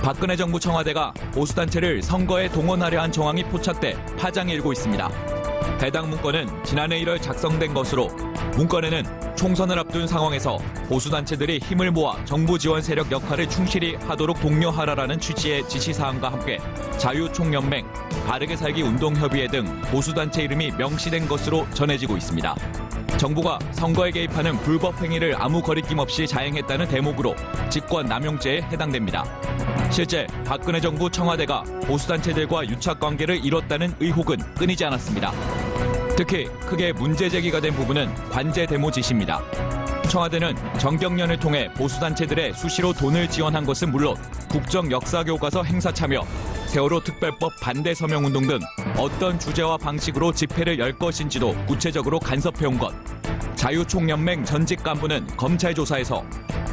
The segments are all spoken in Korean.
박근혜 정부 청와대가 보수단체를 선거에 동원하려 한 정황이 포착돼 파장이 일고 있습니다. 해당 문건은 지난해 1월 작성된 것으로 문건에는 총선을 앞둔 상황에서 보수단체들이 힘을 모아 정부 지원 세력 역할을 충실히 하도록 독려하라라는 취지의 지시사항과 함께 자유총연맹, 바르게 살기 운동협의회 등 보수단체 이름이 명시된 것으로 전해지고 있습니다. 정부가 선거에 개입하는 불법 행위를 아무 거리낌 없이 자행했다는 대목으로 직권남용죄에 해당됩니다. 실제 박근혜 정부 청와대가 보수단체들과 유착관계를 이뤘다는 의혹은 끊이지 않았습니다. 특히 크게 문제 제기가 된 부분은 관제 데모 지시입니다. 청와대는 정경련을 통해 보수단체들의 수시로 돈을 지원한 것은 물론 국정역사교과서 행사 참여, 세월호 특별법 반대 서명운동 등 어떤 주제와 방식으로 집회를 열 것인지도 구체적으로 간섭해온 것. 자유총연맹 전직 간부는 검찰 조사에서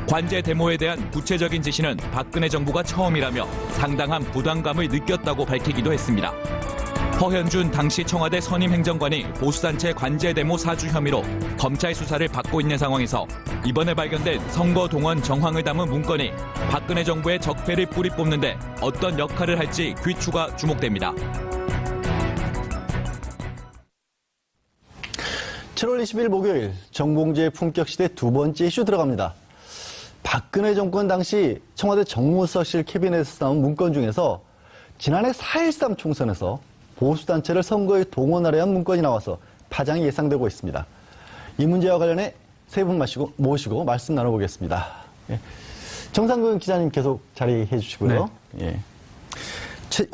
관제 데모에 대한 구체적인 지시는 박근혜 정부가 처음이라며 상당한 부담감을 느꼈다고 밝히기도 했습니다. 허현준 당시 청와대 선임 행정관이 보수단체 관제 데모 사주 혐의로 검찰 수사를 받고 있는 상황에서 이번에 발견된 선거 동원 정황을 담은 문건이 박근혜 정부의 적폐를 뿌리 뽑는데 어떤 역할을 할지 귀추가 주목됩니다. 7월 20일 목요일 정봉주의 품격시대 두 번째 이슈 들어갑니다. 박근혜 정권 당시 청와대 정무수석실 캐비넷에서 나온 문건 중에서 지난해 4.13 총선에서 보수단체를 선거에 동원하려 한 문건이 나와서 파장이 예상되고 있습니다. 이 문제와 관련해 세 분 모시고 말씀 나눠보겠습니다. 예. 정상근 기자님 계속 자리해 주시고요. 네. 예.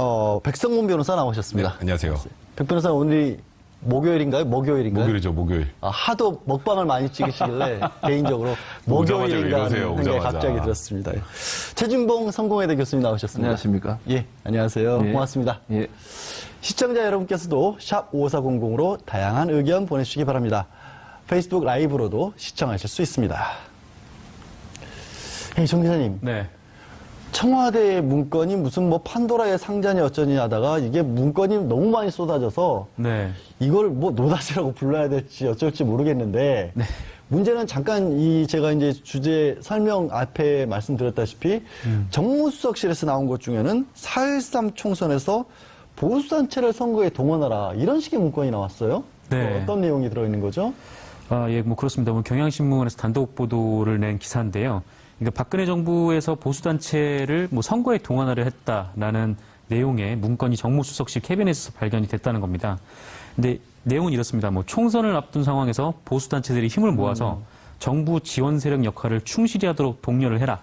백성문 변호사 나오셨습니다. 네, 안녕하세요. 백 변호사 오늘이 목요일인가요? 목요일인가요? 목요일이죠, 목요일. 하도 먹방을 많이 찍으시길래 개인적으로 목요일인가 하는 게 갑자기 들었습니다. 최진봉 성공회대 교수님 나오셨습니다. 안녕하십니까? 예, 안녕하세요. 예. 고맙습니다. 예. 시청자 여러분께서도 샵 5400으로 다양한 의견 보내주시기 바랍니다. 페이스북 라이브로도 시청하실 수 있습니다. 정 기자님. 네. 청와대 문건이 무슨 판도라의 상자니 어쩌니 하다가 이게 문건이 너무 많이 쏟아져서 네. 이걸 노다지라고 불러야 될지 어쩔지 모르겠는데 네. 문제는 잠깐 제가 이제 주제 설명 앞에 말씀드렸다시피 정무수석실에서 나온 것 중에는 4.13 총선에서 보수단체를 선거에 동원하라 이런 식의 문건이 나왔어요. 네. 어떤 내용이 들어있는 거죠? 예, 그렇습니다. 경향신문에서 단독 보도를 낸 기사인데요. 그러니까 박근혜 정부에서 보수단체를 선거에 동원하려 했다라는 내용의 문건이 정무수석실 캐비넷에서 발견이 됐다는 겁니다. 근데 내용은 이렇습니다. 총선을 앞둔 상황에서 보수단체들이 힘을 모아서 정부 지원 세력 역할을 충실히 하도록 독려를 해라.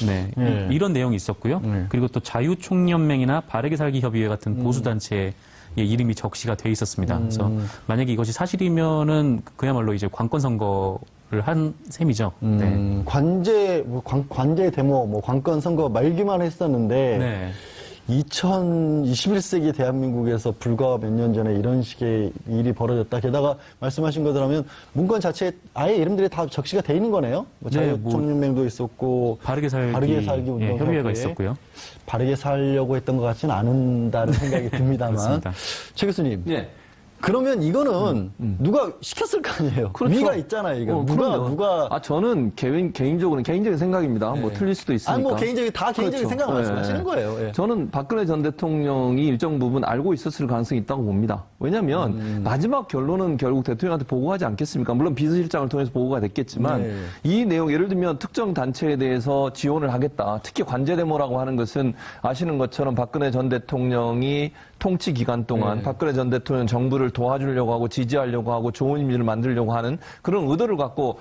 네. 이런 내용이 있었고요. 그리고 또 자유총연맹이나 바르게 살기 협의회 같은 보수단체의 이름이 적시가 돼 있었습니다. 그래서 만약에 이것이 사실이면은 그야말로 이제 관건 선거를 한 셈이죠. 네. 관제 데모, 관건 선거 말기만 했었는데 네. 21세기 대한민국에서 불과 몇 년 전에 이런 식의 일이 벌어졌다. 게다가 말씀하신 것들 하면 문건 자체에 아예 이름들이 다 적시가 돼 있는 거네요. 자유총연맹도 있었고 바르게 살기 협의회가 있었고요. 바르게 살려고 했던 것 같지는 않은다는 생각이 듭니다만. 최 교수님. 예. 그러면 이거는 누가 시켰을 거 아니에요? 그렇죠. 위가 있잖아요, 이거. 누가. 저는 개인적인 생각입니다. 틀릴 수도 있으니까. 개인적인 그렇죠. 생각 말씀하시는 거예요. 예. 저는 박근혜 전 대통령이 일정 부분 알고 있었을 가능성이 있다고 봅니다. 왜냐면 마지막 결론은 결국 대통령한테 보고하지 않겠습니까? 물론 비서실장을 통해서 보고가 됐겠지만 이 내용, 예를 들면 특정 단체에 대해서 지원을 하겠다. 특히 관제데모라고 하는 것은 아시는 것처럼 박근혜 전 대통령이 통치 기간 동안 박근혜 전 대통령 정부를 도와주려고 하고 지지하려고 하고 좋은 이미지를 만들려고 하는 그런 의도를 갖고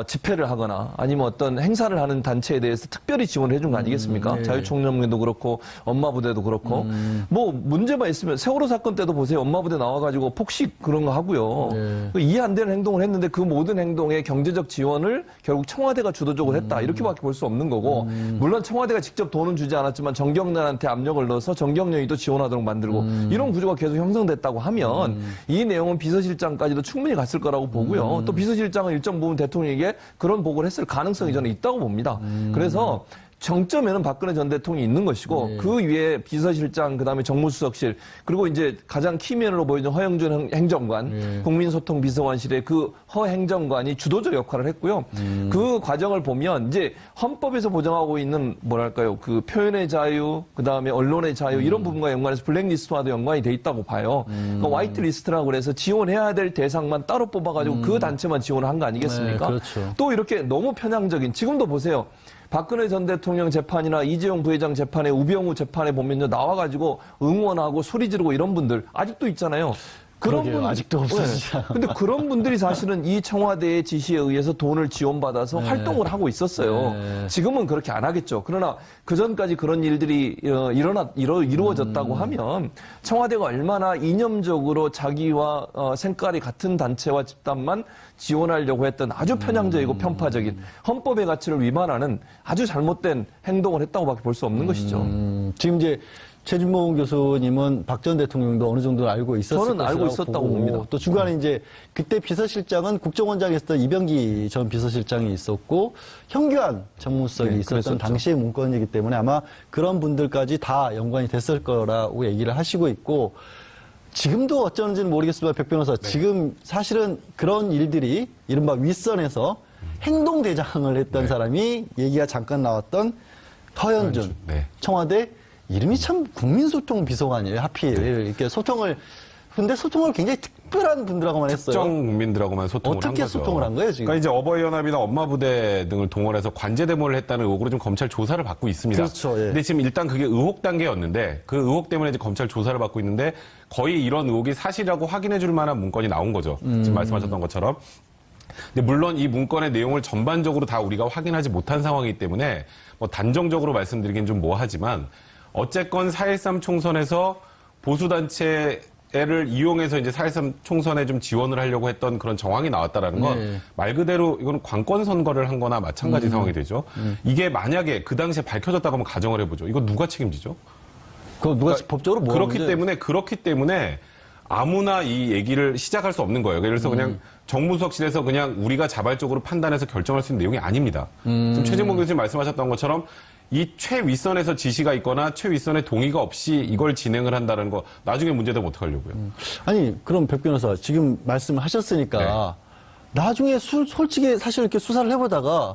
집회를 하거나 아니면 어떤 행사를 하는 단체에 대해서 특별히 지원을 해준 거 아니겠습니까? 자유총연맹도 그렇고 엄마부대도 그렇고 문제만 있으면 세월호 사건 때도 보세요. 엄마부대 나와가지고 폭식 그런 거 하고요. 이해 안 되는 행동을 했는데 그 모든 행동에 경제적 지원을 결국 청와대가 주도적으로 했다. 이렇게밖에 볼 수 없는 거고 물론 청와대가 직접 돈은 주지 않았지만 정경련한테 압력을 넣어서 정경련이 또 지원하도록 만들고 이런 구조가 계속 형성됐다고 하면 이 내용은 비서실장까지도 충분히 갔을 거라고 보고요. 또 비서실장은 일정 부분 대통령에게 그런 보고를 했을 가능성이 저는 있다고 봅니다. 그래서 정점에는 박근혜 전 대통령이 있는 것이고 네. 그 위에 비서실장 그다음에 정무수석실 그리고 이제 가장 키맨으로 보이는 허영준 행정관 네. 국민소통비서관실의 그 허 행정관이 주도적 역할을 했고요. 그 과정을 보면 이제 헌법에서 보장하고 있는 뭐랄까요 그 표현의 자유 그다음에 언론의 자유 이런 부분과 연관해서 블랙리스트와도 연관이 돼 있다고 봐요. 그러니까 화이트리스트라고 그래서 지원해야 될 대상만 따로 뽑아가지고 그 단체만 지원을 한 거 아니겠습니까? 네, 그렇죠. 또 이렇게 너무 편향적인 지금도 보세요. 박근혜 전 대통령 재판이나 이재용 부회장 재판에 우병우 재판에 보면요 나와가지고 응원하고 소리 지르고 이런 분들 아직도 있잖아요. 그러게요. 아직도 없어지지 않아. 근데 그런 분들이 사실은 이 청와대의 지시에 의해서 돈을 지원받아서 활동을 하고 있었어요. 네. 지금은 그렇게 안 하겠죠. 그러나 그 전까지 그런 일들이 이루어졌다고 하면 청와대가 얼마나 이념적으로 자기와 생각이 같은 단체와 집단만 지원하려고 했던 아주 편향적이고 편파적인 헌법의 가치를 위반하는 아주 잘못된 행동을 했다고밖에 볼 수 없는 것이죠. 지금 이제 최진봉 교수님은 박 전 대통령도 어느 정도 알고 있었을 저는 알고 것이라고 있었다고 보고, 봅니다. 또 중간에 이제 그때 비서실장은 국정원장에 있었던 이병기 전 비서실장이 있었고 현규안 정무수석이 네, 있었던 그랬었죠. 당시의 문건이기 때문에 아마 그런 분들까지 다 연관이 됐을 거라고 얘기를 하시고 있고 지금도 어쩌는지는 모르겠지만 백 변호사 지금 사실은 그런 일들이 이른바 윗선에서 행동대장을 했던 사람이 얘기가 잠깐 나왔던 허현준 네. 청와대 이름이 참 국민소통 비서관이에요. 하필 이렇게 소통을 근데 소통을 굉장히 특별한 분들하고만 했어요. 특정 국민들하고만 소통을 한 어떻게 거죠. 소통을 한 거예요, 지금? 그러니까 이제 어버이연합이나 엄마부대 등을 동원해서 관제대모를 했다는 의혹으로 좀 검찰 조사를 받고 있습니다. 그렇죠, 예. 근데 지금 일단 그게 의혹 단계였는데 그 의혹 때문에 이제 검찰 조사를 받고 있는데 거의 이런 의혹이 사실이라고 확인해 줄 만한 문건이 나온 거죠. 지금 말씀하셨던 것처럼. 근데 물론 이 문건의 내용을 전반적으로 다 우리가 확인하지 못한 상황이기 때문에 뭐 단정적으로 말씀드리긴 좀 뭐하지만 어쨌건 4.13 총선에서 보수단체를 이용해서 이제 4.13 총선에 좀 지원을 하려고 했던 그런 정황이 나왔다라는 건 말 그대로 이거는 관권 선거를 한 거나 마찬가지 상황이 되죠. 이게 만약에 그 당시에 밝혀졌다고 한번 가정을 해보죠. 이거 누가 책임지죠? 그거 누가 법적으로 뭐 그렇기 때문에 아무나 이 얘기를 시작할 수 없는 거예요. 그래서 그냥 정무수석실에서 그냥 우리가 자발적으로 판단해서 결정할 수 있는 내용이 아닙니다. 지금 최진봉 교수님 말씀하셨던 것처럼 이 최윗선에서 지시가 있거나 최윗선의 동의가 없이 이걸 진행을 한다는 거 나중에 문제되면 어떡하려고요. 아니 그럼 백 변호사 지금 말씀을 하셨으니까 나중에 솔직히 사실 이렇게 수사를 해보다가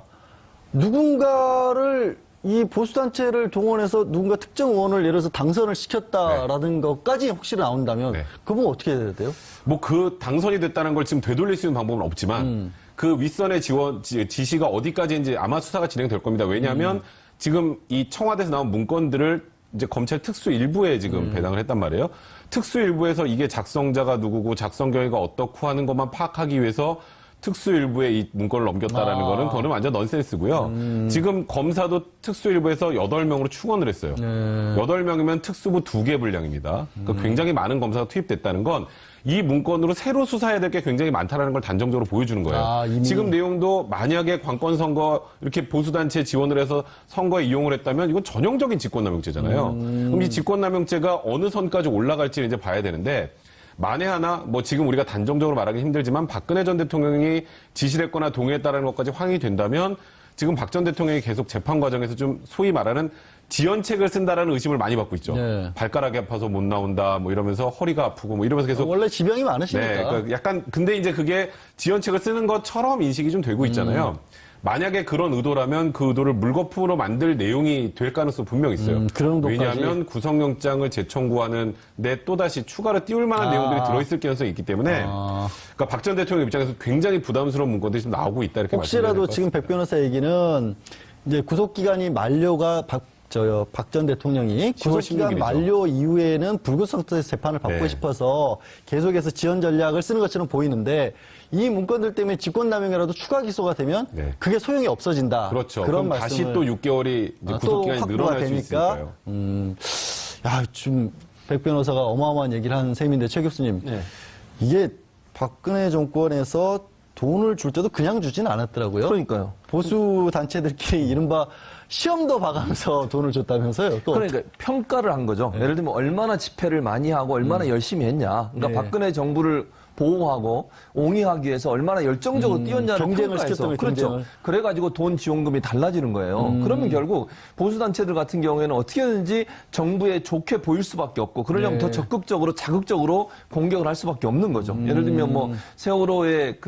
누군가를 이 보수단체를 동원해서 누군가 특정 의원을 예를 들어서 당선을 시켰다라는 것까지 혹시 나온다면 그건 어떻게 해야 돼요? 뭐 그 당선이 됐다는 걸 지금 되돌릴 수 있는 방법은 없지만 그 윗선의 지시가 어디까지인지 아마 수사가 진행될 겁니다. 왜냐하면 지금 이 청와대에서 나온 문건들을 이제 검찰 특수 일부에 지금 배당을 했단 말이에요. 특수 일부에서 이게 작성자가 누구고 작성 경위가 어떻고 하는 것만 파악하기 위해서 특수 일부에 이 문건을 넘겼다라는 거는 그거는 완전 넌센스고요. 지금 검사도 특수 일부에서 8명으로 충원을 했어요. 8명이면 특수부 2개 분량입니다. 그러니까 굉장히 많은 검사가 투입됐다는 건 이 문건으로 새로 수사해야 될 게 굉장히 많다는 걸 단정적으로 보여주는 거예요. 지금 내용도 만약에 관권 선거 이렇게 보수단체 지원을 해서 선거에 이용을 했다면 이건 전형적인 직권남용죄잖아요. 그럼 이 직권남용죄가 어느 선까지 올라갈지는 이제 봐야 되는데 만에 하나 뭐 지금 우리가 단정적으로 말하기 힘들지만 박근혜 전 대통령이 지시를 했거나 동의했다는 것까지 확인이 된다면 지금 박 전 대통령이 계속 재판 과정에서 좀 소위 말하는 지연책을 쓴다라는 의심을 많이 받고 있죠. 발가락이 아파서 못 나온다 뭐 이러면서 허리가 아프고 뭐 이러면서 계속 원래 지병이 많으시니까. 네, 그러니까 약간 근데 이제 그게 지연책을 쓰는 것처럼 인식이 좀 되고 있잖아요. 만약에 그런 의도라면 그 의도를 물거품으로 만들 내용이 될 가능성이 분명히 있어요. 그런 것까지? 왜냐하면 구속영장을 재청구하는 데 또다시 추가로 띄울 만한 내용들이 들어있을 가능성이 있기 때문에 그러니까 박 전 대통령 입장에서 굉장히 부담스러운 문건들이 좀 나오고 있다 이렇게 혹시라도 지금 백 변호사 얘기는 이제 구속기간이 만료가 박 전 대통령이 10월 구속기간 16일이죠. 만료 이후에는 불구속 상태에서 재판을 받고 싶어서 계속해서 지연 전략을 쓰는 것처럼 보이는데 이 문건들 때문에 직권남용이라도 추가 기소가 되면 그게 소용이 없어진다. 그렇죠. 그런 그럼 다시 또 6개월이 이제 구속기간이 늘어날 수 있으니까요. 야, 지금 백 변호사가 어마어마한 얘기를 한 셈인데 최 교수님 이게 박근혜 정권에서 돈을 줄 때도 그냥 주진 않았더라고요. 그러니까요. 보수 단체들끼리 이른바 시험도 봐가면서 돈을 줬다면서요. 또 그러니까 평가를 한 거죠. 예를 들면 얼마나 집회를 많이 하고 얼마나 열심히 했냐. 그러니까 박근혜 정부를 보호하고 옹이하기 위해서 얼마나 열정적으로 뛰었냐를 경쟁을 평가해서 시켰던 그렇죠. 경쟁을. 그래가지고 돈 지원금이 달라지는 거예요. 그러면 결국 보수단체들 같은 경우에는 어떻게든지 정부에 좋게 보일 수밖에 없고 그러려면 더 적극적으로 자극적으로 공격을 할 수밖에 없는 거죠. 예를 들면 뭐 세월호에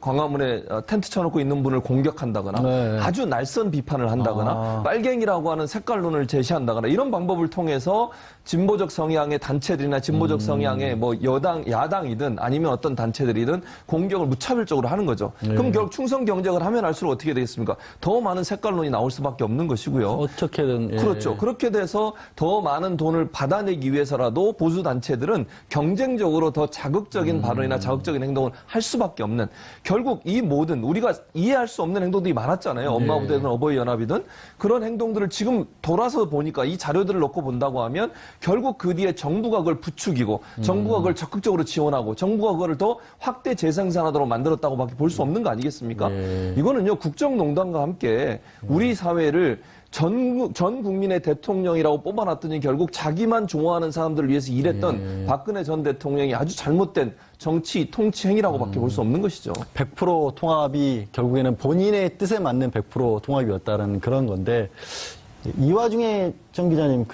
광화문에 텐트 쳐놓고 있는 분을 공격한다거나 네. 아주 날선 비판을 한다거나 빨갱이라고 하는 색깔론을 제시한다거나 이런 방법을 통해서 진보적 성향의 단체들이나 진보적 성향의 뭐 야당이든 아니면 어떤 단체들이든 공격을 무차별적으로 하는 거죠. 그럼 결국 충성 경쟁을 하면 할수록 어떻게 되겠습니까? 더 많은 색깔론이 나올 수밖에 없는 것이고요. 어떻게든. 예. 그렇죠. 그렇게 돼서 더 많은 돈을 받아내기 위해서라도 보수 단체들은 경쟁적으로 더 자극적인 발언이나 자극적인 행동을 할 수밖에 없는 결국 이 모든 우리가 이해할 수 없는 행동들이 많았잖아요. 엄마 부대든 어버이 연합이든 그런 행동들을 지금 돌아서 보니까 이 자료들을 놓고 본다고 하면 결국 그 뒤에 정부가 그걸 부추기고 정부가 그걸 적극적으로 지원하고 정부가 그걸 더 확대 재생산하도록 만들었다고밖에 볼 수 없는 거 아니겠습니까? 이거는요 국정농단과 함께 우리 사회를 전 국민의 대통령이라고 뽑아놨더니 결국 자기만 좋아하는 사람들을 위해서 일했던 박근혜 전 대통령이 아주 잘못된 정치, 통치 행위라고밖에 볼 수 없는 것이죠. 100% 통합이 결국에는 본인의 뜻에 맞는 100% 통합이었다는 그런 건데 이 와중에 정 기자님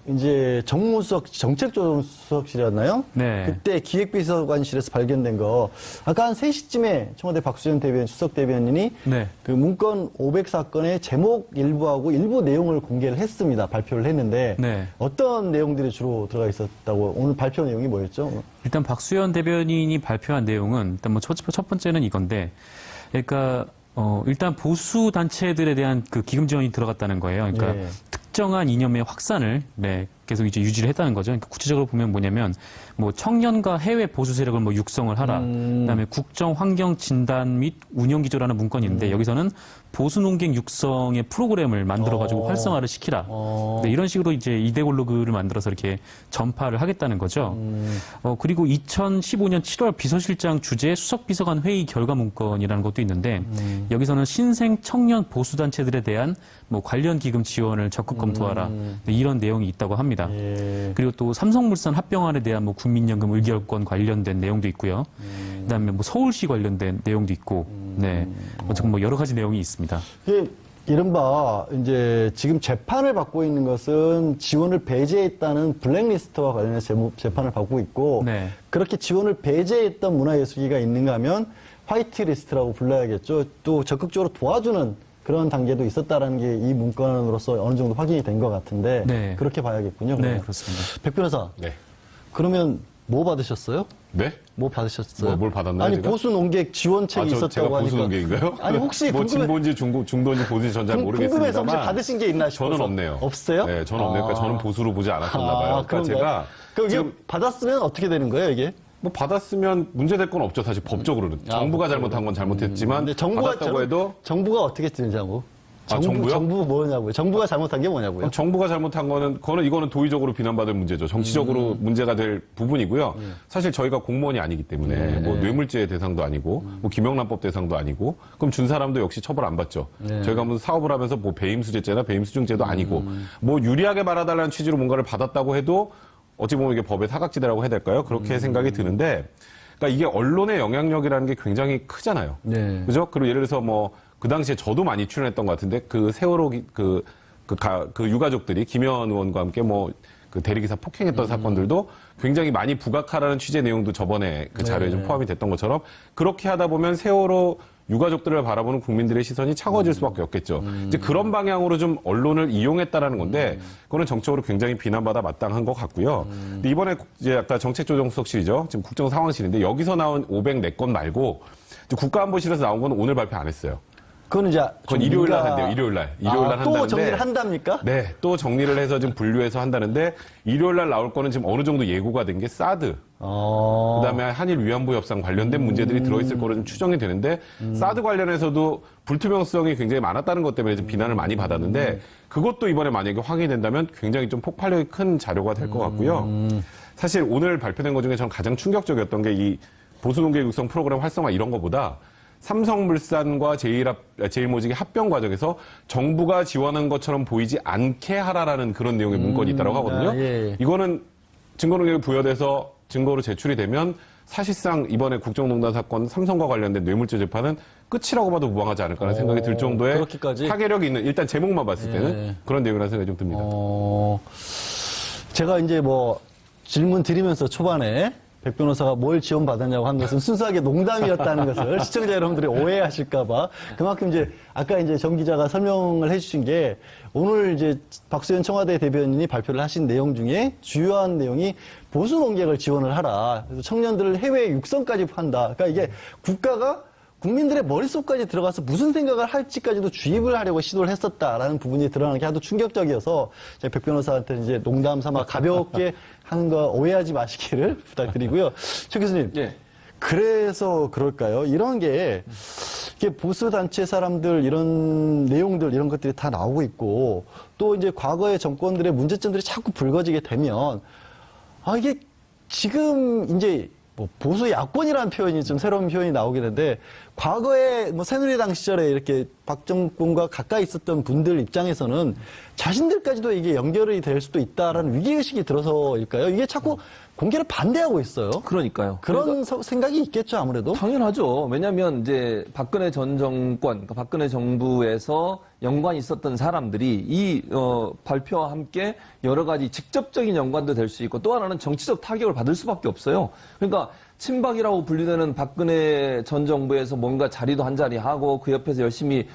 이제 정무수석 정책조정수석실이었나요? 네. 그때 기획비서관실에서 발견된 거 아까 한 3시쯤에 청와대 박수현 대변인 수석 대변인이 네. 그 문건 500사건의 제목 일부하고 일부 내용을 공개를 했습니다. 발표를 했는데 네. 어떤 내용들이 주로 들어가 있었다고 오늘 발표 내용이 뭐였죠? 일단 박수현 대변인이 발표한 내용은 일단 뭐 첫 번째는 이건데, 그러니까 일단 보수 단체들에 대한 그 기금 지원이 들어갔다는 거예요. 그러니까 예. 특정한 이념의 확산을 계속 이제 유지를 했다는 거죠. 그러니까 구체적으로 보면 뭐냐면 뭐 청년과 해외 보수 세력을 뭐 육성을 하라. 그다음에 국정 환경 진단 및 운영 기조라는 문건이 있는데 여기서는 보수 농객 육성의 프로그램을 만들어 가지고 활성화를 시키라. 네, 이런 식으로 이제 2대 골로그를 만들어서 이렇게 전파를 하겠다는 거죠. 그리고 2015년 7월 비서실장 주재 수석 비서관 회의 결과 문건이라는 것도 있는데 여기서는 신생 청년 보수 단체들에 대한 뭐 관련 기금 지원을 적극 검토하라. 네, 이런 내용이 있다고 합니다. 그리고 또 삼성물산 합병안에 대한 뭐 국민연금 의결권 관련된 내용도 있고요. 그다음에 뭐 서울시 관련된 내용도 있고, 네, 어쨌든 뭐 여러 가지 내용이 있습니다. 이게 이른바 이제 지금 재판을 받고 있는 것은 지원을 배제했다는 블랙리스트와 관련해서 재판을 받고 있고 네. 그렇게 지원을 배제했던 문화예술기가 있는가 하면 화이트리스트라고 불러야겠죠. 또 적극적으로 도와주는 그런 단계도 있었다라는 게 이 문건으로서 어느 정도 확인이 된 것 같은데 네. 그렇게 봐야겠군요. 네, 그러면. 그렇습니다. 백 변호사, 네. 그러면 뭐 받으셨어요? 네? 뭐 받으셨어요? 뭘 받았나요, 아니 제가? 보수 농객 지원책이 제가 있었다고 하니까. 보수 농객인가요? 아니 혹시 뭐 궁금해, 진보인지 중도인지 보수인지 전 잘 궁금해서 혹시 모르겠습니다만 받으신 게 있나 싶어서. 저는 없네요. 없어요? 네, 저는 없네요. 그러니까 저는 보수로 보지 않았었나 봐요. 그러니까 그런가요? 제가 그럼 이게 지금 받았으면 어떻게 되는 거예요, 이게? 뭐 받았으면 문제될 건 없죠. 사실 법적으로는 정부가 잘못한 건 잘못했지만 근데 받았다고 해도 정부가 어떻게 되냐고. 정부요? 정부 뭐냐고요? 정부가 잘못한 게 뭐냐고요? 정부가 잘못한 거는 이거는 도의적으로 비난받을 문제죠. 정치적으로 문제가 될 부분이고요. 사실 저희가 공무원이 아니기 때문에 뭐 뇌물죄 대상도 아니고 뭐 김영란법 대상도 아니고 그럼 준 사람도 역시 처벌 안 받죠. 저희가 무슨 사업을 하면서 뭐 배임수재죄나 배임수증죄도 아니고 뭐 유리하게 말아달라는 취지로 뭔가를 받았다고 해도 어찌 보면 이게 법의 사각지대라고 해야 될까요? 그렇게 생각이 드는데 그러니까 이게 언론의 영향력이라는 게 굉장히 크잖아요. 네. 그죠? 그리고 예를 들어서 뭐 그 당시에 저도 많이 출연했던 것 같은데 그 세월호 그 유가족들이 김현 의원과 함께 뭐 그 대리기사 폭행했던 사건들도 굉장히 많이 부각하라는 취재 내용도 저번에 그 자료에 좀 포함이 됐던 것처럼 그렇게 하다 보면 세월호 유가족들을 바라보는 국민들의 시선이 차가워질 수밖에 없겠죠. 이제 그런 방향으로 좀 언론을 이용했다라는 건데 그거는 정적으로 굉장히 비난받아 마땅한 것 같고요. 근데 이번에 이제 아까 정책조정수석실이죠. 지금 국정상황실인데 여기서 나온 504건 말고 국가안보실에서 나온 건 오늘 발표 안 했어요. 그건 이제 그건 일요일 날 한대요. 일요일 날 한다는데. 또 정리를 한답니까? 네, 또 정리를 해서 좀 분류해서 한다는데 일요일 날 나올 거는 지금 어느 정도 예고가 된 게 사드. 그다음에 한일 위안부 협상 관련된 문제들이 들어있을 거로 좀 추정이 되는데 사드 관련해서도 불투명성이 굉장히 많았다는 것 때문에 좀 비난을 많이 받았는데 그것도 이번에 만약에 확인이 된다면 굉장히 좀 폭발력이 큰 자료가 될 것 같고요. 사실 오늘 발표된 것 중에 저는 가장 충격적이었던 게 이 보수농객 육성 프로그램 활성화 이런 거보다 삼성물산과 제일모직의 합병 과정에서 정부가 지원한 것처럼 보이지 않게 하라라는 그런 내용의 문건이 있다고 하거든요. 예. 이거는 증거능력이 부여돼서 증거로 제출이 되면 사실상 이번에 국정농단 사건 삼성과 관련된 뇌물죄 재판은 끝이라고 봐도 무방하지 않을까라는 생각이 들 정도의 그렇게까지? 파괴력이 있는 일단 제목만 봤을 때는 그런 내용이라는 생각이 좀 듭니다. 제가 이제 뭐 질문 드리면서 초반에 백 변호사가 뭘 지원받았냐고 한 것은 순수하게 농담이었다는 것을 시청자 여러분들이 오해하실까봐 그만큼 이제 아까 이제 정 기자가 설명을 해주신 게 오늘 이제 박수현 청와대 대변인이 발표를 하신 내용 중에 주요한 내용이 보수 농객을 지원을 하라. 그래서 청년들을 해외 육성까지 한다. 그러니까 이게 국가가 국민들의 머릿속까지 들어가서 무슨 생각을 할지까지도 주입을 하려고 시도를 했었다라는 부분이 드러나는 게 하도 충격적이어서 제가 백 변호사한테 이제 농담 삼아 가볍게 하는 거 오해하지 마시기를 부탁드리고요. 최 교수님. 예. 그래서 그럴까요? 이런 게 이게 보수 단체 사람들 이런 내용들 이런 것들이 다 나오고 있고 또 이제 과거의 정권들의 문제점들이 자꾸 불거지게 되면 이게 지금 이제 뭐 보수 야권이라는 표현이 좀 새로운 표현이 나오게 되는데 과거에 뭐 새누리당 시절에 이렇게 박 정권과 가까이 있었던 분들 입장에서는 자신들까지도 이게 연결이 될 수도 있다라는 위기의식이 들어서일까요? 이게 자꾸 공개를 반대하고 있어요. 그러니까요. 그런 생각이 있겠죠, 아무래도. 당연하죠. 왜냐하면 이제 박근혜 전 정권, 그러니까 박근혜 정부에서 연관이 있었던 사람들이 이 발표와 함께 여러 가지 직접적인 연관도 될 수 있고 또 하나는 정치적 타격을 받을 수밖에 없어요. 그러니까 친박이라고 분류되는 박근혜 전 정부에서 뭔가 자리도 한 자리 하고 그 옆에서 열심히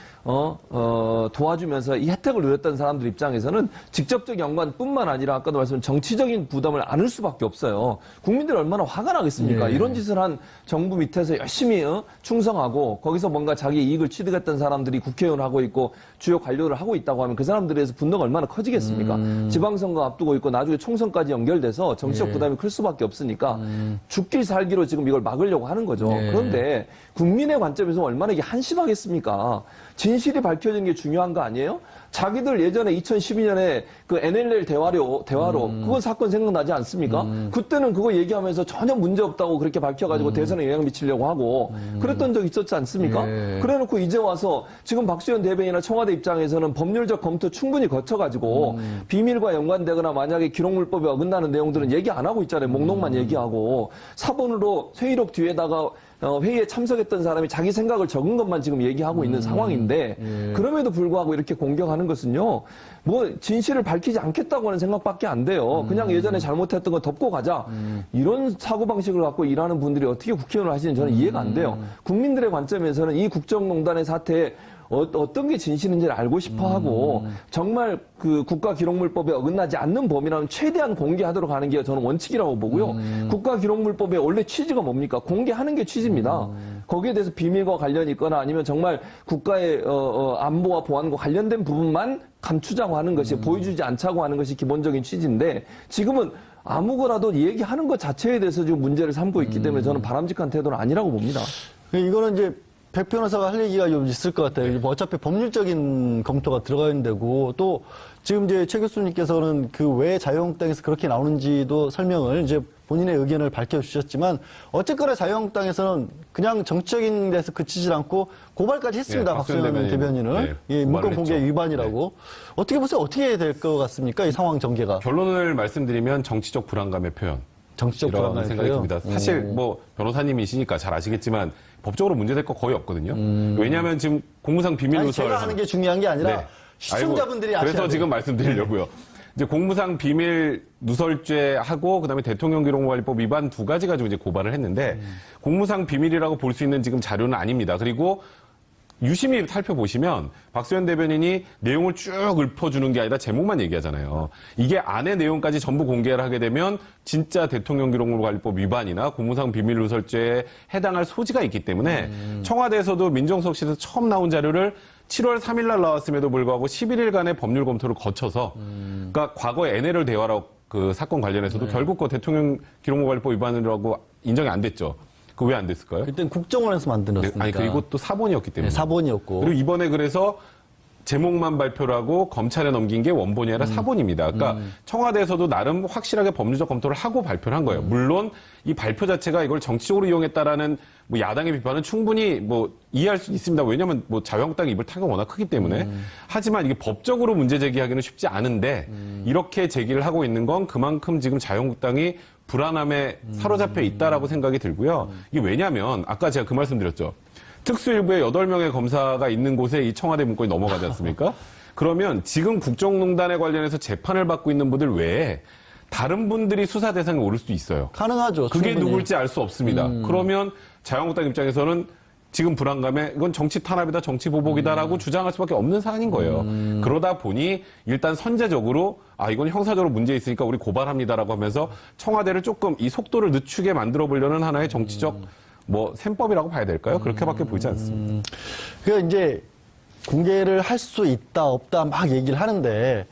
도와주면서 이 혜택을 누렸던 사람들 입장에서는 직접적 연관뿐만 아니라 아까도 말씀드린 정치적인 부담을 안을 수밖에 없어요. 국민들이 얼마나 화가 나겠습니까? 예. 이런 짓을 한 정부 밑에서 열심히 충성하고 거기서 뭔가 자기 이익을 취득했던 사람들이 국회의원 하고 있고 주요 관료를 하고 있다고 하면 그 사람들에 대해서 분노가 얼마나 커지겠습니까? 지방선거 앞두고 있고 나중에 총선까지 연결돼서 정치적 부담이 클 수밖에 없으니까 죽기 살기로 지금 이걸 막으려고 하는 거죠. 그런데 국민의 관점에서 얼마나 이게 한심하겠습니까? 진실이 밝혀진 게 중요한 거 아니에요? 자기들 예전에 2012년에 그 NLL 대화로 그건 사건 생각나지 않습니까? 그때는 그거 얘기하면서 전혀 문제 없다고 그렇게 밝혀가지고 대선에 영향 미치려고 하고 그랬던 적 있었지 않습니까? 그래놓고 이제 와서 지금 박수현 대변인이나 청와대 입장에서는 법률적 검토 충분히 거쳐가지고 비밀과 연관되거나 만약에 기록물법에 어긋나는 내용들은 얘기 안 하고 있잖아요. 목록만 얘기하고 사본으로 회의록 뒤에다가 회의에 참석했던 사람이 자기 생각을 적은 것만 지금 얘기하고 있는 상황인데 그럼에도 불구하고 이렇게 공격하는 것은요. 뭐 진실을 밝히지 않겠다고 하는 생각밖에 안 돼요. 그냥 예전에 잘못했던 거 덮고 가자. 이런 사고방식을 갖고 일하는 분들이 어떻게 국회의원을 하시는지 저는 이해가 안 돼요. 국민들의 관점에서는 이 국정농단의 사태에 어떤 게 진실인지를 알고 싶어 하고 정말 그 국가기록물법에 어긋나지 않는 범위라면 최대한 공개하도록 하는 게 저는 원칙이라고 보고요. 국가기록물법의 원래 취지가 뭡니까? 공개하는 게 취지입니다. 거기에 대해서 비밀과 관련이 있거나 아니면 정말 국가의 안보와 보안과 관련된 부분만 감추자고 하는 것이 보여주지 않자고 하는 것이 기본적인 취지인데 지금은 아무거나도 얘기하는 것 자체에 대해서 지금 문제를 삼고 있기 때문에 저는 바람직한 태도는 아니라고 봅니다. 이거는 이제 백 변호사가 할 얘기가 좀 있을 것 같아요. 뭐 어차피 법률적인 검토가 들어가 있는 데고 또 지금 이제 최 교수님께서는 그 왜 자유한국당에서 그렇게 나오는지도 설명을 이제 본인의 의견을 밝혀주셨지만 어쨌거나 자유한국당에서는 그냥 정치적인 데서 그치질 않고 고발까지 했습니다. 박수현 대변인을. 문건 공개 위반이라고. 어떻게 보세요? 어떻게 될 것 같습니까? 이 상황 전개가. 결론을 말씀드리면 정치적 불안감의 표현. 정치적 이런 불안감의 생각이 표현? 듭니다. 사실 뭐 변호사님이시니까 잘 아시겠지만 법적으로 문제될 거 거의 없거든요. 왜냐하면 지금 공무상 비밀 누설 제가 하는 게 중요한 게 아니라 시청자분들이 아셔야 그래서 돼요. 지금 말씀드리려고요. 이제 공무상 비밀 누설죄하고 그다음에 대통령 기록관리법 위반 두 가지 가지고 이제 고발을 했는데 공무상 비밀이라고 볼 수 있는 지금 자료는 아닙니다. 그리고 유심히 살펴보시면 박수현 대변인이 내용을 쭉 읊어주는 게 아니라 제목만 얘기하잖아요. 이게 안에 내용까지 전부 공개를 하게 되면 진짜 대통령 기록물관리법 위반이나 공무상 비밀누설죄에 해당할 소지가 있기 때문에 청와대에서도 민정수석실에서 처음 나온 자료를 7월 3일 날 나왔음에도 불구하고 11일간의 법률 검토를 거쳐서 그러니까 과거에 NLL 대화로 그 사건 관련해서도 결국 그 대통령 기록물관리법 위반이라고 인정이 안 됐죠. 그 왜 안 됐을까요? 그때는 국정원에서 만들었으니까. 아니 그리고 또 사본이었기 때문에. 네, 사본이었고. 그리고 이번에 그래서 제목만 발표를 하고 검찰에 넘긴 게 원본이 아니라 사본입니다. 그러니까 청와대에서도 나름 확실하게 법률적 검토를 하고 발표를 한 거예요. 물론 이 발표 자체가 이걸 정치적으로 이용했다라는 뭐 야당의 비판은 충분히 뭐 이해할 수 있습니다. 왜냐하면 뭐 자유한국당이 입을 타가 워낙 크기 때문에. 하지만 이게 법적으로 문제 제기하기는 쉽지 않은데 이렇게 제기를 하고 있는 건 그만큼 지금 자유한국당이 불안함에 사로잡혀 있다라고 생각이 들고요. 이게 왜냐하면 아까 제가 그 말씀드렸죠. 특수일부에 8명의 검사가 있는 곳에 이 청와대 문건이 넘어가지 않습니까? 그러면 지금 국정농단에 관련해서 재판을 받고 있는 분들 외에 다른 분들이 수사 대상에 오를 수도 있어요. 가능하죠. 그게 충분히. 누굴지 알 수 없습니다. 그러면 자유한국당 입장에서는 지금 불안감에 이건 정치 탄압이다, 정치 보복이다라고 주장할 수밖에 없는 사안인 거예요. 그러다 보니 일단 선제적으로 이건 형사적으로 문제 있으니까 우리 고발합니다라고 하면서 청와대를 조금 이 속도를 늦추게 만들어 보려는 하나의 정치적 셈법이라고 봐야 될까요? 그렇게밖에 보이지 않습니다. 그 이제 공개를 할 수 있다 없다 막 얘기를 하는데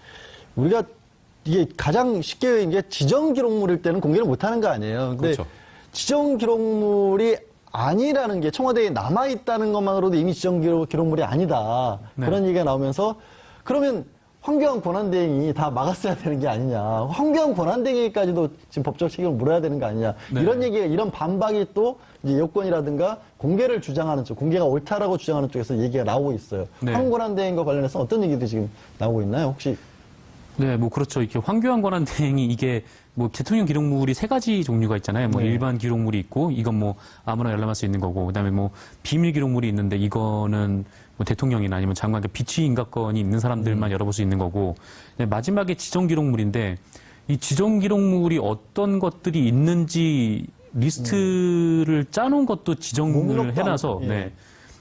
우리가 이게 가장 쉽게 이게 지정 기록물일 때는 공개를 못 하는 거 아니에요. 근데 그렇죠. 지정 기록물이 아니라는 게 청와대에 남아 있다는 것만으로도 이미 지정 기록물이 아니다. 네. 그런 얘기가 나오면서 그러면 황교안 권한대행이 다 막았어야 되는 게 아니냐. 황교안 권한대행까지도 지금 법적 책임을 물어야 되는 거 아니냐. 네. 이런 얘기가 이런 반박이 또 이제 여권이라든가 공개를 주장하는 쪽, 공개가 옳다라고 주장하는 쪽에서 얘기가 나오고 있어요. 네. 황 권한대행과 관련해서 어떤 얘기들이 지금 나오고 있나요? 혹시? 네, 그렇죠. 이렇게 황교안 권한대행이 이게 대통령 기록물이 3가지 종류가 있잖아요. 네. 일반 기록물이 있고, 이건 아무나 열람할 수 있는 거고, 그다음에 비밀 기록물이 있는데, 이거는 대통령이나 아니면 장관, 비취 인가권이 있는 사람들만 열어볼 수 있는 거고, 마지막에 지정 기록물인데, 이 지정 기록물이 어떤 것들이 있는지 리스트를 짜놓은 것도 지정을 목록도 해놔서, 않고, 예. 네.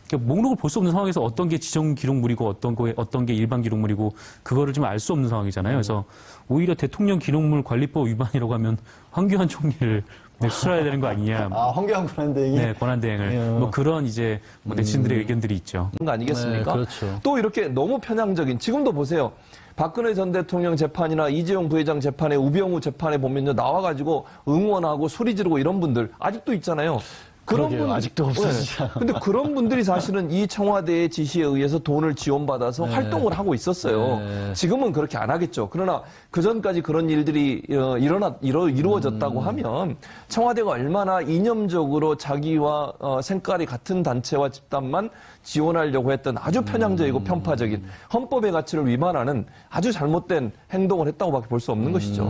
그러니까 목록을 볼 수 없는 상황에서 어떤 게 지정 기록물이고 어떤 게 일반 기록물이고 그거를 좀 알 수 없는 상황이잖아요. 그래서 오히려 대통령 기록물 관리법 위반이라고 하면 황교안 총리를 수사해야 되는 거 아니냐. 황교안 권한대행이? 네, 권한대행을. 예. 그런 이제 네티즌들의 의견들이 있죠. 그런 거 아니겠습니까? 네, 그렇죠. 또 이렇게 너무 편향적인, 지금도 보세요. 박근혜 전 대통령 재판이나 이재용 부회장 재판에 우병우 재판에 보면요. 나와가지고 응원하고 소리 지르고 이런 분들 아직도 있잖아요. 그러게요. 아직도 없어지지 않아. 근데 그런 분들이 사실은 이 청와대의 지시에 의해서 돈을 지원받아서 활동을 하고 있었어요. 네. 지금은 그렇게 안 하겠죠. 그러나 그 전까지 그런 일들이 이루어졌다고 하면 청와대가 얼마나 이념적으로 자기와 생각이 같은 단체와 집단만 지원하려고 했던 아주 편향적이고 편파적인 헌법의 가치를 위반하는 아주 잘못된 행동을 했다고밖에 볼 수 없는 것이죠.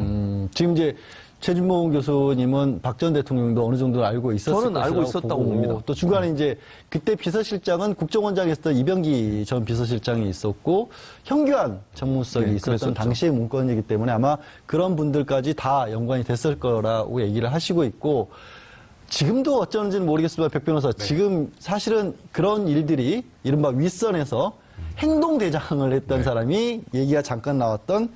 지금 이제 최진봉 교수님은 박 전 대통령도 어느 정도 알고 있었을 저는 알고 것이라고 있었다고 보고, 봅니다. 또 중간에 이제 그때 비서실장은 국정원장에 있었던 이병기 전 비서실장이 있었고 현규안 정무수석이 네, 있었던 그랬었죠. 당시의 문건이기 때문에 아마 그런 분들까지 다 연관이 됐을 거라고 얘기를 하시고 있고 지금도 어쩌는지는 모르겠지만 백 변호사 지금 사실은 그런 일들이 이른바 윗선에서 행동대장을 했던 사람이 얘기가 잠깐 나왔던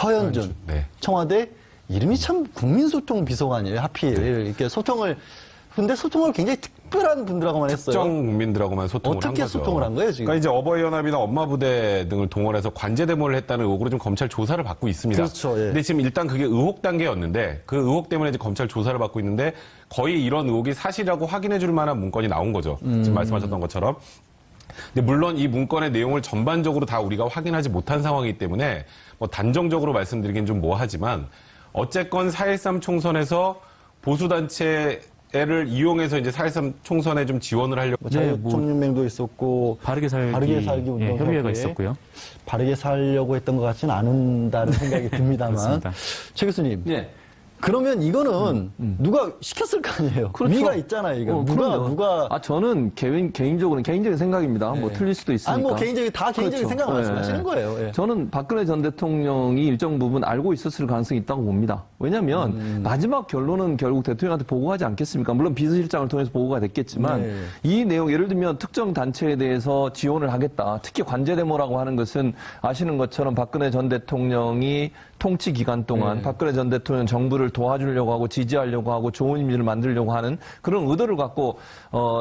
허현준 네. 청와대 이름이 참 국민소통 비서관이에요. 하필 이렇게 근데 소통을 굉장히 특별한 분들하고만 했어요. 특정 국민들하고만 소통을 한 어떻게 거죠. 소통을 한 거예요, 지금? 그러니까 이제 어버이연합이나 엄마부대 등을 동원해서 관제대모를 했다는 의혹으로 좀 검찰 조사를 받고 있습니다. 그렇죠, 예. 근데 지금 일단 그게 의혹 단계였는데 그 의혹 때문에 이제 검찰 조사를 받고 있는데 거의 이런 의혹이 사실이라고 확인해 줄 만한 문건이 나온 거죠. 지금 말씀하셨던 것처럼. 근데 물론 이 문건의 내용을 전반적으로 다 우리가 확인하지 못한 상황이기 때문에 단정적으로 말씀드리긴 좀 뭐하지만 어쨌건 4.13 총선에서 보수단체를 이용해서 이제 4.13 총선에 좀 지원을 하려고. 자유총연맹도 있었고 바르게 살기 운동 협의회가 있었고요. 바르게 살려고 했던 것 같지는 않은다는 생각이 듭니다만. 그렇습니다. 최 교수님. 예. 그러면 이거는 누가 시켰을 거 아니에요. 그렇죠. 위가 있잖아요, 이거. 그럼요. 누가. 저는 개인적인 생각입니다. 네. 틀릴 수도 있으니까. 아니, 개인적인 그렇죠. 생각 말씀하시는 예. 거예요. 예. 저는 박근혜 전 대통령이 일정 부분 알고 있었을 가능성이 있다고 봅니다. 왜냐하면 마지막 결론은 결국 대통령한테 보고하지 않겠습니까? 물론 비서실장을 통해서 보고가 됐겠지만 네. 이 내용 예를 들면 특정 단체에 대해서 지원을 하겠다. 특히 관제대모라고 하는 것은 아시는 것처럼 박근혜 전 대통령이 통치 기간 동안 박근혜 전 대통령 정부를 도와주려고 하고 지지하려고 하고 좋은 이미지를 만들려고 하는 그런 의도를 갖고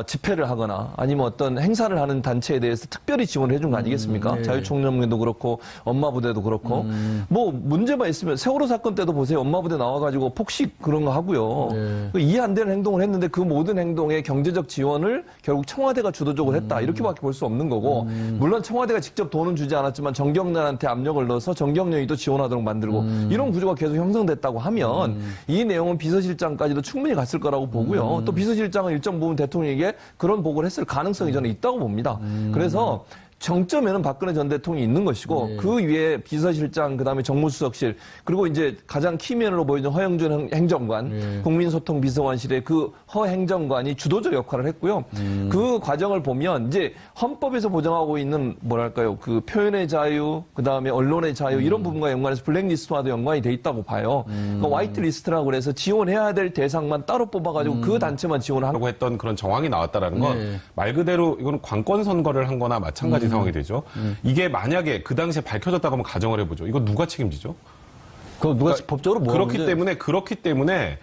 집회를 하거나 아니면 어떤 행사를 하는 단체에 대해서 특별히 지원을 해준 거 아니겠습니까? 자유총연맹도 그렇고 엄마부대도 그렇고 문제만 있으면 세월호 사건 때도 보세요. 엄마부대 나와가지고 폭식 그런 거 하고요. 이해 안 되는 행동을 했는데 그 모든 행동에 경제적 지원을 결국 청와대가 주도적으로 했다. 이렇게밖에 볼 수 없는 거고 물론 청와대가 직접 돈은 주지 않았지만 정경련한테 압력을 넣어서 정경련이 또 지원하도록 만들고 이런 구조가 계속 형성됐다고 하면 이 내용은 비서실장까지도 충분히 갔을 거라고 보고요. 또 비서실장은 일정 부분 대통령에게 그런 보고를 했을 가능성이 저는 있다고 봅니다. 그래서 정점에는 박근혜 전 대통령이 있는 것이고 그 위에 비서실장, 그다음에 정무수석실, 그리고 이제 가장 키면으로 보이는 허영준 행정관, 국민소통비서관실의 그 허 행정관이 주도적 역할을 했고요. 그 과정을 보면 이제 헌법에서 보장하고 있는 뭐랄까요, 그 표현의 자유, 그다음에 언론의 자유 이런 부분과 연관해서 블랙리스트와도 연관이 돼 있다고 봐요. 그러니까 화이트리스트라고 그래서 지원해야 될 대상만 따로 뽑아가지고 그 단체만 지원하는. 하려고 했던 그런 정황이 나왔다라는 건 말 그대로 이건 관권 선거를 한 거나 마찬가지 상황이 되죠. 이게 만약에 그 당시에 밝혀졌다고 하면 가정을 해보죠. 이거 누가 책임지죠? 그거 누가 법적으로 뭐 그렇기 때문에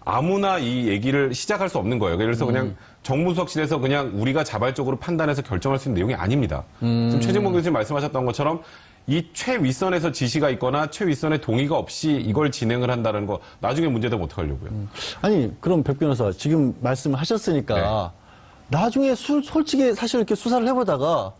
아무나 이 얘기를 시작할 수 없는 거예요. 그래서 그냥 정무수석실에서 그냥 우리가 자발적으로 판단해서 결정할 수 있는 내용이 아닙니다. 지금 최진봉 교수님 말씀하셨던 것처럼 이 최윗선에서 지시가 있거나 최윗선의 동의가 없이 이걸 진행을 한다는 거 나중에 문제되면 어떡하려고요? 아니, 그럼 백 변호사 지금 말씀을 하셨으니까 나중에 솔직히 사실 이렇게 수사를 해보다가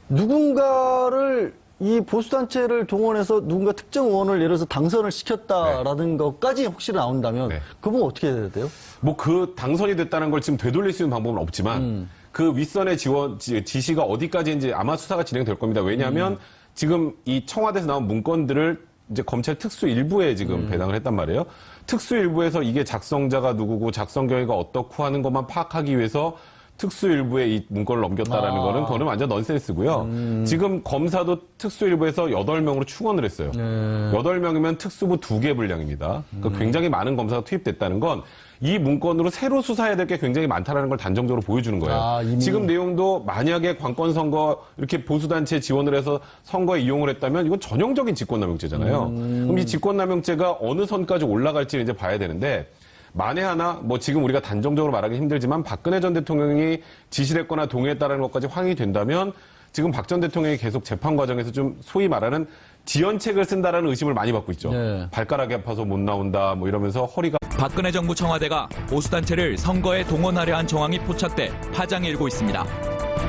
누군가를 이 보수단체를 동원해서 누군가 특정 의원을 예를 들어서 당선을 시켰다라는 것까지 혹시 나온다면 그건 어떻게 해야 돼요? 뭐 그 당선이 됐다는 걸 지금 되돌릴 수 있는 방법은 없지만 그 윗선의 지시가 어디까지인지 아마 수사가 진행될 겁니다. 왜냐하면 지금 이 청와대에서 나온 문건들을 이제 검찰 특수 일부에 지금 배당을 했단 말이에요. 특수 일부에서 이게 작성자가 누구고 작성 경위가 어떻고 하는 것만 파악하기 위해서 특수일부에 이 문건을 넘겼다라는 거는 그거는 완전 넌센스고요. 지금 검사도 특수일부에서 8명으로 충원을 했어요. 8명이면 특수부 2개 분량입니다. 그러니까 굉장히 많은 검사가 투입됐다는 건 이 문건으로 새로 수사해야 될 게 굉장히 많다는 걸 단정적으로 보여주는 거예요. 지금 내용도 만약에 관건 선거 이렇게 보수단체 지원을 해서 선거에 이용을 했다면 이건 전형적인 직권남용죄잖아요. 그럼 이 직권남용죄가 어느 선까지 올라갈지를 이제 봐야 되는데 만에 하나 뭐 지금 우리가 단정적으로 말하기 힘들지만 박근혜 전 대통령이 지시를 했거나 동의했다는 것까지 확인이 된다면 지금 박 전 대통령이 계속 재판 과정에서 좀 소위 말하는 지연책을 쓴다라는 의심을 많이 받고 있죠. 발가락이 아파서 못 나온다 뭐 이러면서 허리가. 박근혜 정부 청와대가 보수단체를 선거에 동원하려 한 정황이 포착돼 파장이 일고 있습니다.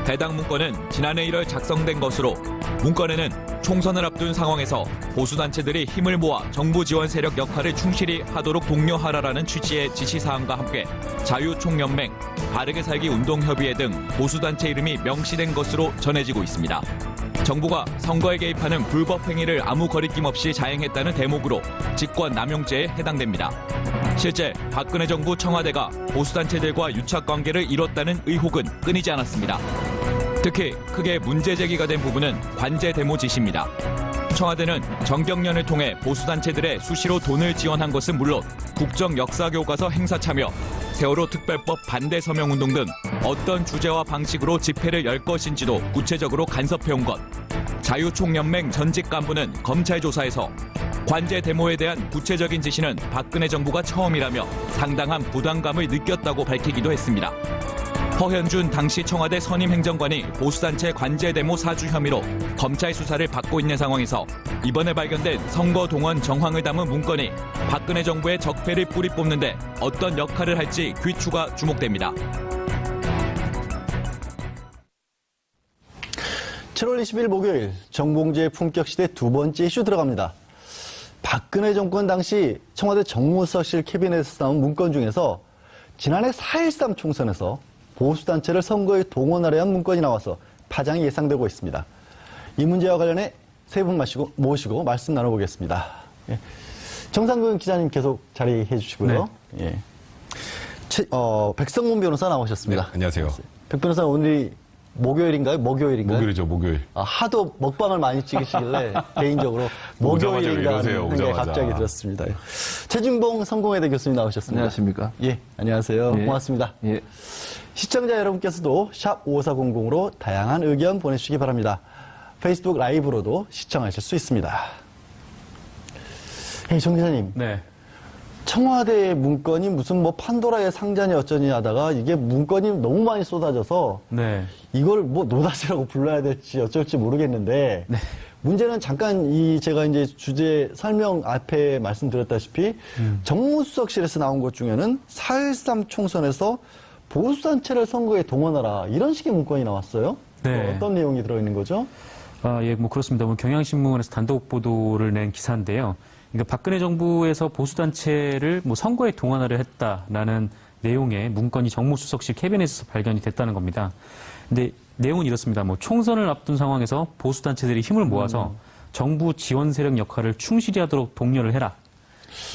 해당 문건은 지난해 1월 작성된 것으로 문건에는 총선을 앞둔 상황에서 보수단체들이 힘을 모아 정부 지원 세력 역할을 충실히 하도록 독려하라라는 취지의 지시사항과 함께 자유총연맹, 바르게 살기 운동협의회 등 보수단체 이름이 명시된 것으로 전해지고 있습니다. 정부가 선거에 개입하는 불법 행위를 아무 거리낌 없이 자행했다는 대목으로 직권남용죄에 해당됩니다. 실제 박근혜 정부 청와대가 보수단체들과 유착관계를 이뤘다는 의혹은 끊이지 않았습니다. 특히 크게 문제 제기가 된 부분은 관제 데모 지시입니다. 청와대는 정경련을 통해 보수단체들의 수시로 돈을 지원한 것은 물론 국정역사교과서 행사 참여, 세월호 특별법 반대 서명운동 등 어떤 주제와 방식으로 집회를 열 것인지도 구체적으로 간섭해온 것, 자유총연맹 전직 간부는 검찰 조사에서 관제 데모에 대한 구체적인 지시는 박근혜 정부가 처음이라며 상당한 부담감을 느꼈다고 밝히기도 했습니다. 허현준 당시 청와대 선임 행정관이 보수단체 관제 데모 사주 혐의로 검찰 수사를 받고 있는 상황에서 이번에 발견된 선거 동원 정황을 담은 문건이 박근혜 정부의 적폐를 뿌리 뽑는데 어떤 역할을 할지 귀추가 주목됩니다. 7월 20일 목요일 정봉주의 품격시대 두 번째 이슈 들어갑니다. 박근혜 정권 당시 청와대 정무수석실 캐비넷에서 나온 문건 중에서 지난해 4.13 총선에서 보수단체를 선거에 동원하려 한 문건이 나와서 파장이 예상되고 있습니다. 이 문제와 관련해 세 분 모시고 말씀 나눠보겠습니다. 예. 정상근 기자님 계속 자리해 주시고요. 예. 백성문 변호사 나오셨습니다. 네, 안녕하세요. 백 변호사 오늘이 목요일인가요? 목요일이죠, 목요일. 하도 먹방을 많이 찍으시길래 개인적으로 목요일인가 하는 생각이 갑자기 들었습니다. 최진봉 성공회대 교수님 나오셨습니다. 안녕하십니까? 예, 안녕하세요. 예. 고맙습니다. 예. 시청자 여러분께서도 샵 5400으로 다양한 의견 보내주시기 바랍니다. 페이스북 라이브로도 시청하실 수 있습니다. 정 기자님. 네. 청와대 문건이 무슨 뭐 판도라의 상자니 어쩌니 하다가 이게 문건이 너무 많이 쏟아져서 네. 이걸 뭐 노다지라고 불러야 될지 어쩔지 모르겠는데 문제는 잠깐 제가 이제 주제 설명 앞에 말씀드렸다시피 정무수석실에서 나온 것 중에는 4.13 총선에서 보수단체를 선거에 동원하라 이런 식의 문건이 나왔어요. 네. 어떤 내용이 들어있는 거죠? 예, 뭐 그렇습니다. 뭐 경향신문에서 단독 보도를 낸 기사인데요. 그러니까 박근혜 정부에서 보수단체를 뭐 선거에 동원하려 했다라는 내용의 문건이 정무수석실 캐비넷에서 발견이 됐다는 겁니다. 근데 내용은 이렇습니다. 뭐 총선을 앞둔 상황에서 보수 단체들이 힘을 모아서 정부 지원 세력 역할을 충실히 하도록 독려를 해라.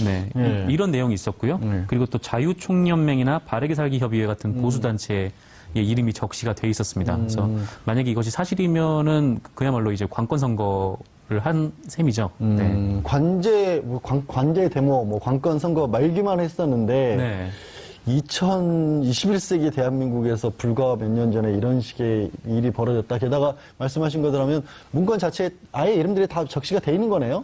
네, 이런 내용이 있었고요. 그리고 또 자유총연맹이나 바르게 살기 협의회 같은 보수 단체의 이름이 적시가 돼 있었습니다. 그래서 만약에 이것이 사실이면은 그야말로 이제 관건 선거를 한 셈이죠. 네. 관제 데모, 뭐 관건 선거 말기만 했었는데 네. 2021세기 대한민국에서 불과 몇 년 전에 이런 식의 일이 벌어졌다. 게다가 말씀하신 것처럼 문건 자체에 아예 이름들이 다 적시가 돼 있는 거네요.